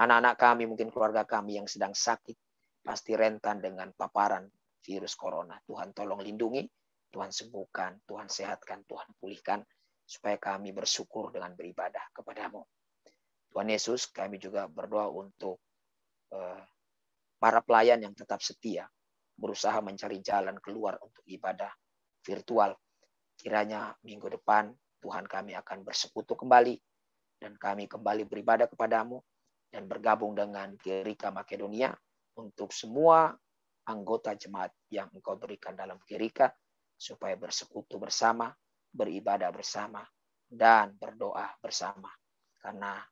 Anak-anak kami, mungkin keluarga kami yang sedang sakit, pasti rentan dengan paparan virus corona. Tuhan tolong lindungi, Tuhan sembuhkan, Tuhan sehatkan, Tuhan pulihkan, supaya kami bersyukur dengan beribadah kepadamu. Tuhan Yesus, kami juga berdoa untuk para pelayan yang tetap setia, berusaha mencari jalan keluar untuk ibadah virtual. Kiranya minggu depan Tuhan kami akan bersekutu kembali, dan kami kembali beribadah kepadamu, dan bergabung dengan Gerika Makedonia untuk semua anggota jemaat yang Engkau berikan dalam Gerika, supaya bersekutu bersama, beribadah bersama, dan berdoa bersama. Karena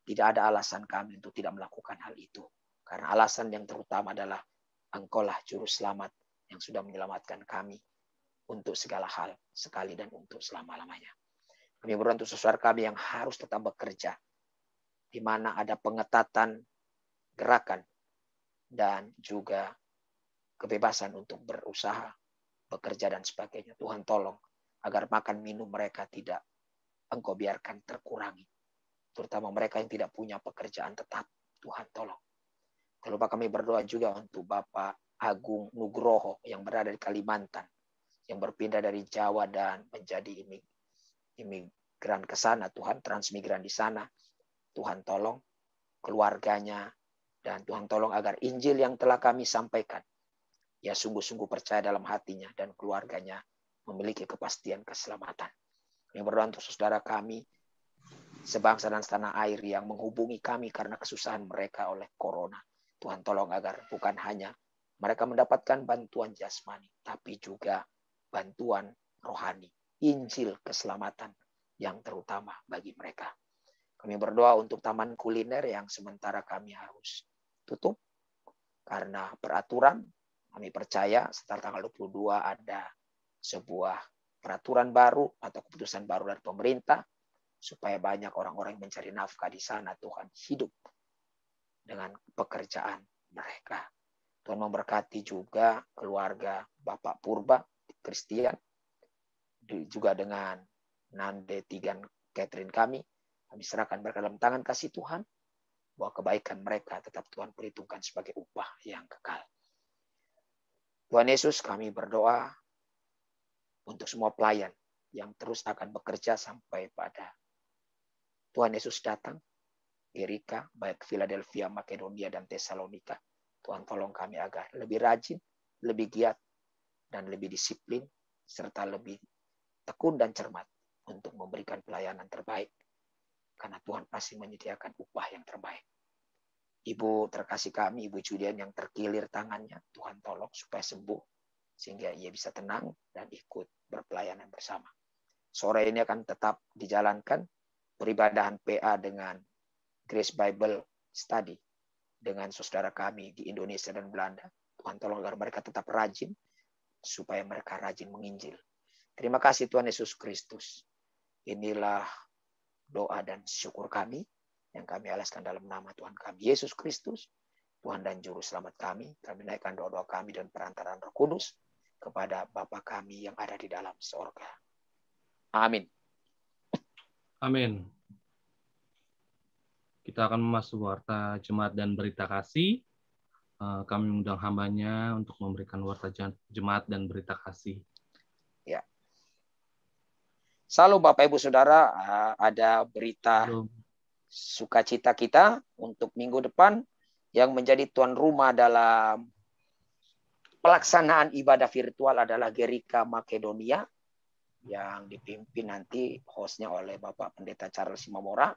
tidak ada alasan kami untuk tidak melakukan hal itu. Karena alasan yang terutama adalah Engkaulah Juru Selamat yang sudah menyelamatkan kami untuk segala hal, sekali dan untuk selama-lamanya. Kami berdoa untuk saudara kami yang harus tetap bekerja, di mana ada pengetatan gerakan dan juga kebebasan untuk berusaha, bekerja dan sebagainya. Tuhan tolong agar makan minum mereka tidak Engkau biarkan terkurangi. Terutama mereka yang tidak punya pekerjaan tetap. Tuhan tolong. Jangan lupa kami berdoa juga untuk Bapak Agung Nugroho yang berada di Kalimantan, yang berpindah dari Jawa dan menjadi imigran ke sana. Tuhan, transmigran di sana. Tuhan tolong keluarganya, dan Tuhan tolong agar Injil yang telah kami sampaikan, ya sungguh-sungguh percaya dalam hatinya, dan keluarganya memiliki kepastian keselamatan. Kami berdoa untuk saudara kami sebangsa dan setanah air yang menghubungi kami karena kesusahan mereka oleh corona. Tuhan tolong agar bukan hanya mereka mendapatkan bantuan jasmani, tapi juga bantuan rohani, Injil keselamatan yang terutama bagi mereka. Kami berdoa untuk taman kuliner yang sementara kami harus tutup karena peraturan. Kami percaya setelah tanggal 22 ada sebuah peraturan baru atau keputusan baru dari pemerintah, supaya banyak orang-orang yang mencari nafkah di sana, Tuhan, hidup dengan pekerjaan mereka. Tuhan memberkati juga keluarga Bapak Purba Christian, juga dengan Nande Tigan Catherine kami serahkan mereka dalam tangan kasih Tuhan, bahwa kebaikan mereka tetap Tuhan perhitungkan sebagai upah yang kekal. Tuhan Yesus, kami berdoa untuk semua pelayan yang terus akan bekerja sampai pada Tuhan Yesus datang, Gerika, baik Philadelphia, Makedonia, dan Tesalonika. Tuhan tolong kami agar lebih rajin, lebih giat, dan lebih disiplin, serta lebih tekun dan cermat untuk memberikan pelayanan terbaik. Karena Tuhan pasti menyediakan upah yang terbaik. Ibu terkasih kami, Ibu Julian yang terkilir tangannya, Tuhan tolong supaya sembuh, sehingga ia bisa tenang dan ikut berpelayanan bersama. Sore ini akan tetap dijalankan peribadahan PA dengan Grace Bible Study dengan saudara kami di Indonesia dan Belanda. Tuhan tolong agar mereka tetap rajin, supaya mereka rajin menginjil. Terima kasih Tuhan Yesus Kristus. Inilah doa dan syukur kami yang kami alaskan dalam nama Tuhan kami Yesus Kristus, Tuhan dan Juru Selamat kami. Kami naikkan doa-doa kami dan perantaraan Roh Kudus kepada Bapa kami yang ada di dalam sorga. Amin. Amin. Kita akan memasuki warta jemaat dan berita kasih. Kami mengundang hambanya untuk memberikan warta jemaat dan berita kasih. Ya. Salam Bapak Ibu Saudara, ada berita sukacita kita untuk minggu depan yang menjadi tuan rumah dalam pelaksanaan ibadah virtual adalah Gerika Makedonia yang dipimpin nanti hostnya oleh Bapak Pendeta Charles Simamora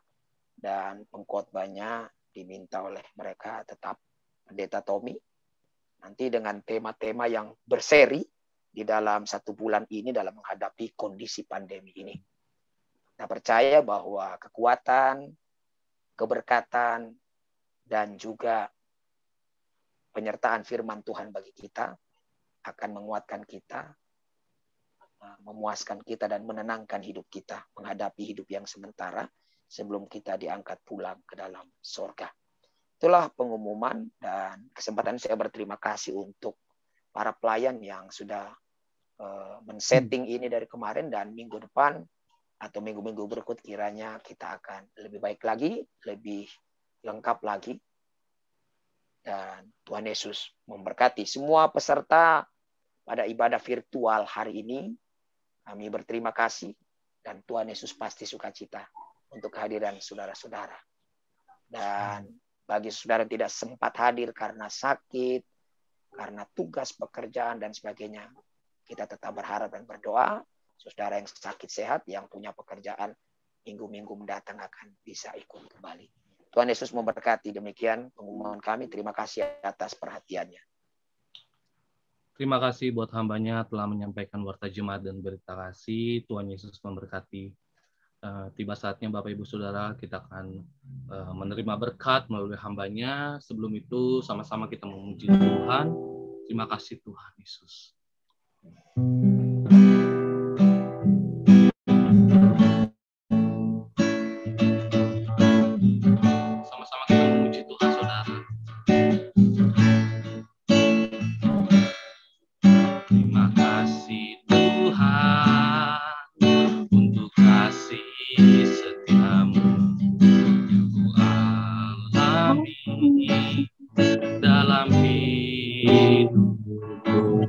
dan pengkhotbahnya diminta oleh mereka tetap Pendeta Tommy. Nanti dengan tema-tema yang berseri di dalam 1 bulan ini dalam menghadapi kondisi pandemi ini. Kita percaya bahwa kekuatan, keberkatan, dan juga penyertaan firman Tuhan bagi kita akan menguatkan kita, memuaskan kita, dan menenangkan hidup kita menghadapi hidup yang sementara sebelum kita diangkat pulang ke dalam sorga. Itulah pengumuman, dan kesempatan saya berterima kasih untuk para pelayan yang sudah men-setting ini dari kemarin, dan minggu depan atau minggu-minggu berikut kiranya kita akan lebih baik lagi, lebih lengkap lagi. Dan Tuhan Yesus memberkati semua peserta pada ibadah virtual hari ini. Kami berterima kasih, dan Tuhan Yesus pasti sukacita untuk kehadiran saudara-saudara. Dan bagi saudara yang tidak sempat hadir karena sakit, karena tugas pekerjaan dan sebagainya, kita tetap berharap dan berdoa saudara yang sakit sehat, yang punya pekerjaan, minggu-minggu mendatang akan bisa ikut kembali. Tuhan Yesus memberkati. Demikian pengumuman kami. Terima kasih atas perhatiannya. Terima kasih buat hambanya telah menyampaikan warta jemaat dan berita kasih. Tuhan Yesus memberkati. Tiba saatnya Bapak Ibu Saudara kita akan menerima berkat melalui hambanya. Sebelum itu sama-sama kita memuji Tuhan. Terima kasih Tuhan Yesus. Sama-sama kita memuji Tuhan Saudara. Terima kasih Tuhan untuk kasih setiamu ku alami dalam hidupku.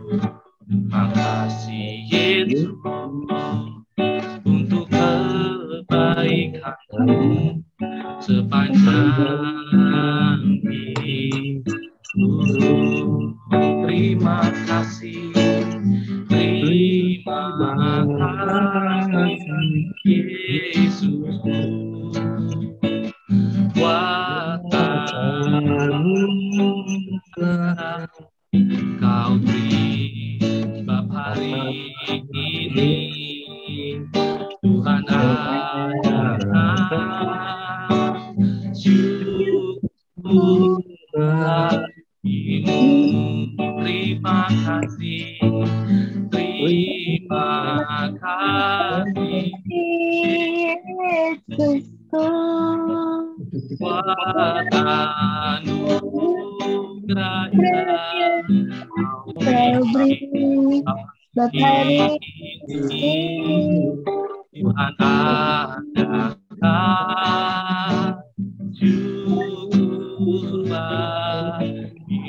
Terima kasih Yesus untuk kebaikan-Mu sepanjang hidupku. Terima kasih, terima kasih Yesus. Anugerah Kau beri sebab hari ini Tuhan adalah syukur bagimu. Terima kasih, terima kasih kasih buat anugerahnya Tuhan adalah syukur bagimu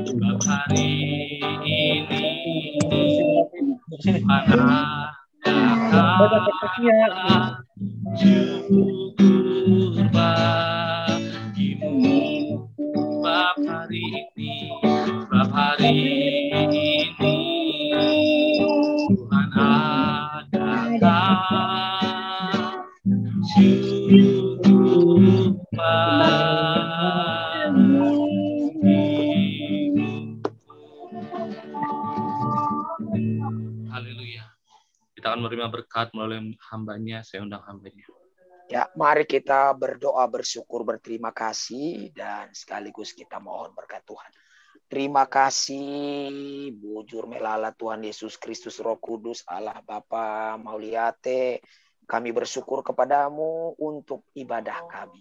sebab hari ini Tuhan adalah syukur bagimu sebab hari ini Tuhan adalah syukur bagimu. Haleluya. Kita akan menerima berkat melalui hambanya. Saya undang hambanya. Ya, mari kita berdoa, bersyukur, berterima kasih, dan sekaligus kita mohon berkat Tuhan. Terima kasih, bujur melala Tuhan Yesus Kristus Roh Kudus, Allah Bapa Mauliate. Kami bersyukur kepadamu untuk ibadah kami.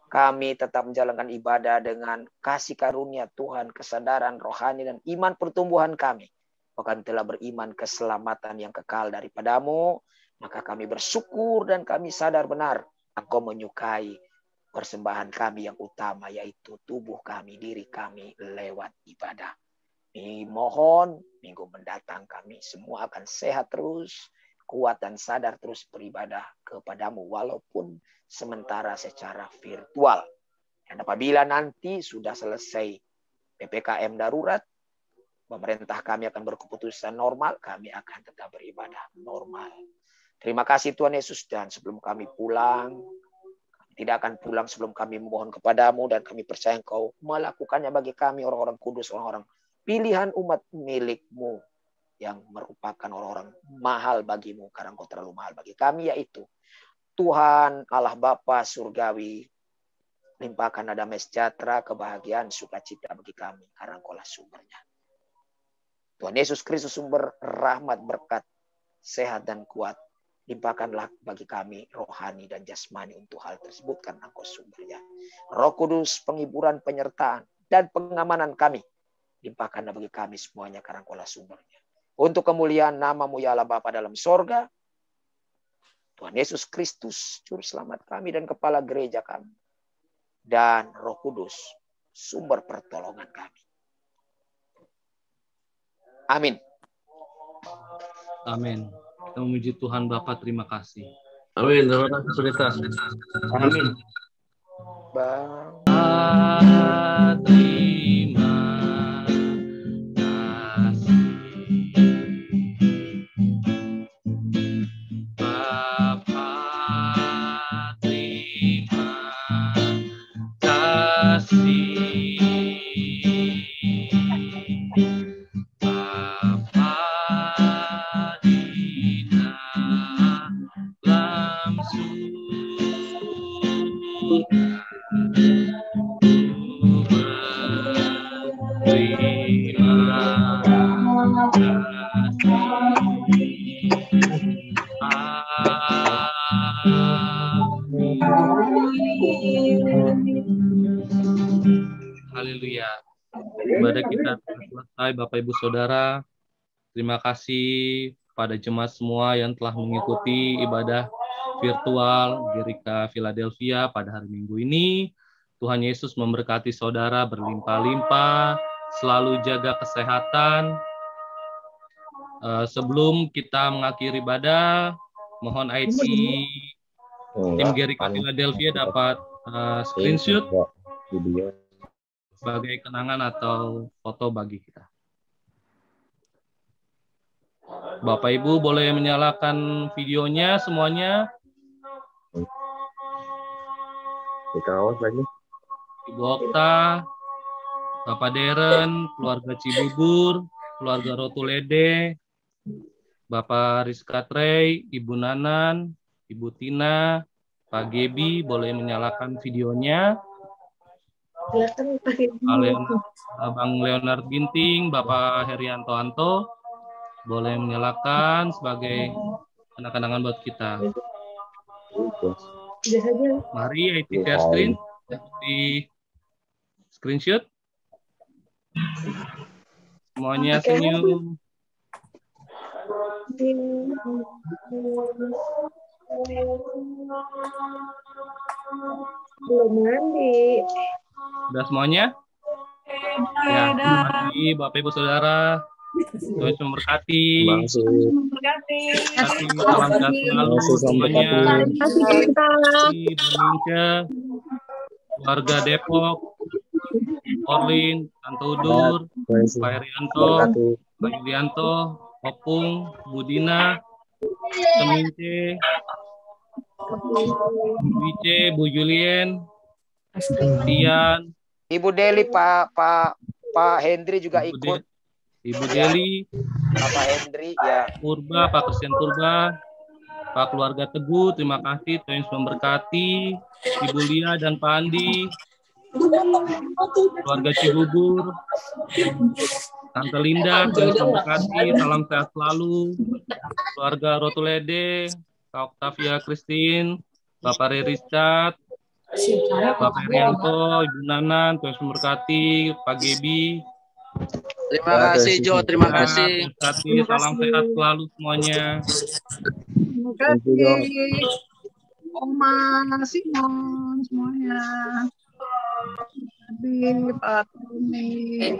Kami tetap menjalankan ibadah dengan kasih karunia Tuhan, kesadaran rohani, dan iman pertumbuhan kami. Bahkan telah beriman keselamatan yang kekal daripadamu. Maka kami bersyukur dan kami sadar benar Engkau menyukai persembahan kami yang utama, yaitu tubuh kami, diri kami lewat ibadah. Mohon minggu mendatang kami semua akan sehat terus, kuat dan sadar terus beribadah kepadamu walaupun sementara secara virtual. Dan apabila nanti sudah selesai PPKM darurat, pemerintah kami akan berkeputusan normal, kami akan tetap beribadah normal. Terima kasih Tuhan Yesus, dan sebelum kami pulang, kami tidak akan pulang sebelum kami memohon kepadamu, dan kami percaya Engkau melakukannya bagi kami, orang-orang kudus, orang-orang pilihan umat milik-Mu yang merupakan orang-orang mahal bagimu, karena Engkau terlalu mahal bagi kami, yaitu Tuhan Allah Bapa Surgawi. Limpahkan damai sejahtera, kebahagiaan, sukacita bagi kami, karena Engkau lah sumbernya. Tuhan Yesus Kristus, sumber rahmat, berkat, sehat dan kuat. Limpahkanlah bagi kami rohani dan jasmani untuk hal tersebut, karena Engkau sumbernya. Roh Kudus, penghiburan, penyertaan, dan pengamanan kami. Limpahkanlah bagi kami semuanya, karena Engkau lah sumbernya. Untuk kemuliaan nama-Mu ya Allah Bapa dalam sorga, Tuhan Yesus Kristus, Juru Selamat kami dan Kepala Gereja kami. Dan Roh Kudus, sumber pertolongan kami. Amin. Amin. Kita memuji Tuhan Bapa, terima kasih. Amin. Terima kasih Pendeta. Amin. Bang. Terima kasih Bapa, terima kasih Bapa di dalam surga. Haleluya. Ibadah kita telah selesai, Bapak Ibu Saudara. Terima kasih pada jemaat semua yang telah mengikuti ibadah virtual Gerika Philadelphia pada hari Minggu ini. Tuhan Yesus memberkati saudara berlimpah-limpah, selalu jaga kesehatan. Sebelum kita mengakhiri ibadah, mohon IT tim Gerika Philadelphia dapat screenshot sebagai kenangan atau foto bagi kita. Bapak Ibu boleh menyalakan videonya semuanya. Dikawas lagi. Ibu Okta, Bapak Deren, keluarga Cibubur, keluarga Rotulede, Bapak Rizka Trey, Ibu Nanan, Ibu Tina, Pak Gebi, boleh menyalakan videonya. Bang Leonard Ginting, Bapak Herianto Anto, boleh menyalakan sebagai kenang-kenangan buat kita. Mari IT share screen, di screenshot. Semuanya senyum. Belum mandi. Sudah semuanya? Ya, terima kasih Bapak Ibu Saudara. Tuhan Yesus memberkati. Salam sehat selalu semuanya. Indonesia, keluarga Depok, Orlin, Tante Udur, Pak Erianto, Pak Yulianto, Opung, Budina, Semince, Wice, Bu Julien, Tian, Ibu Deli, Pak Hendri juga ikut. Ibu Deli, Pak Hendri, ya. Purba, Pak Christian Purba, Pak keluarga Teguh, terima kasih, Tuhan Yesus memberkati, Ibu Lia dan Pak Andi, keluarga Cibubur, Tante Linda, Tuhan Yesus memberkati, salam sehat selalu, keluarga Rotulede, Kak Octavia Christine, Bapak Richard, Bapak Rianto, Ibu Nanan, Tuhan Yesus memberkati, Pak Gebi. Terima kasih Jo, terima kasih. Salam sehat selalu semuanya. Terima kasih. Oma, Simon, semuanya. Habib, Pak Tumi.